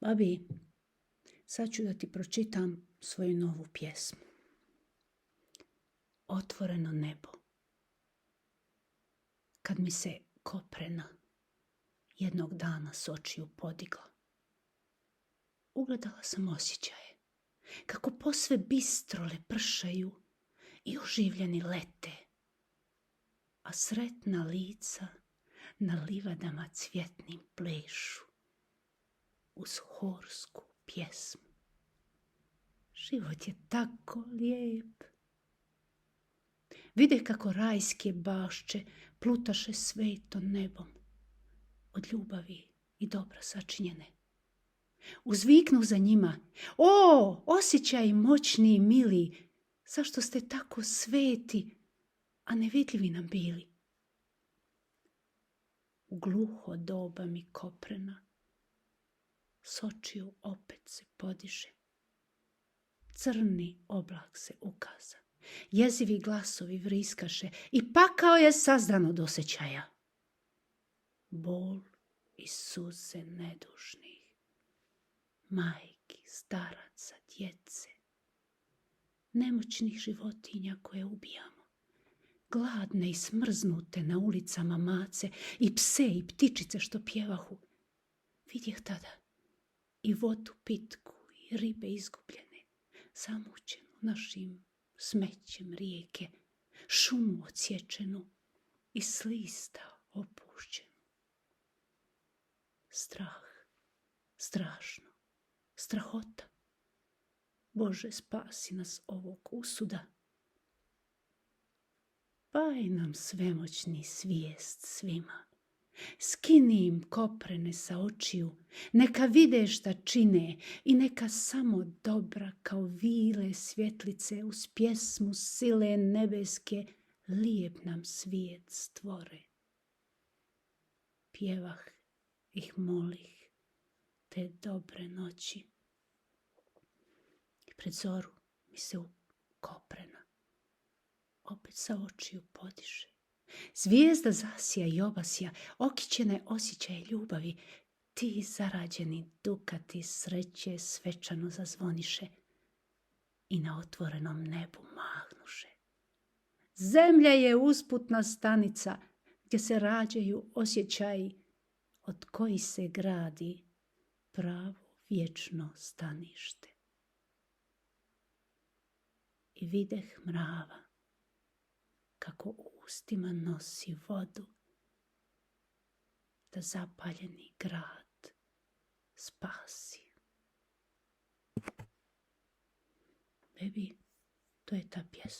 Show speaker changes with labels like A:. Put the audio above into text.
A: Babi, sad ću da ti pročitam svoju novu pjesmu. Otvoreno nebo. Kad mi se koprena jednog dana s očiju podigla, ugledala sam osjećaje, kako posve bistro lepršaju i oživljeni lete, a sretna lica na livadama cvjetnim plešu uz horsku pjesmu. Život je tako lijep. Vide kako rajske bašče plutaše sveto nebom, od ljubavi i dobra sačinjene. Uzviknu za njima: o, osjećaj moćni i mili, zašto ste tako sveti, a nevidljivi nam bili? U gluho doba mi koprena s očiju opet se podiže. Crni oblak se ukaza, jezivi glasovi vriskaše i pakao je sazdan od osjećaja. Bol i suze nedužnih, majki, staraca, djece, nemoćnih životinja koje ubijamo, gladne i smrznute na ulicama mace i pse i ptičice što pjevahu. Vidjeh tada i vodu pitku i ribe izgubljene, zamućenu našim smećem rijeke, šumu odsječenu i slista opušćenu. Strah, strašno, strahota. Bože, spasi nas ovog usuda. Paj nam svemoćni svijest svima. Skini im koprene sa očiju, neka vide šta čine i neka samo dobra kao vile svjetlice uz pjesmu sile nebeske lijep nam svijet stvore. Pjevah ih molih te dobre noći. I pred zoru mi se koprena opet sa očiju podiže. Zvijezda zasija i obasja okićene osjećaje ljubavi. Ti zarađeni dukati sreće svečano zazvoniše i na otvorenom nebu mahnuše. Zemlja je usputna stanica gdje se rađaju osjećaji od koji se gradi pravo vječno stanište. I videh mrava kako u ustima nosi vodu da zapaljeni grad spasi. Bebi, to je ta pjesma.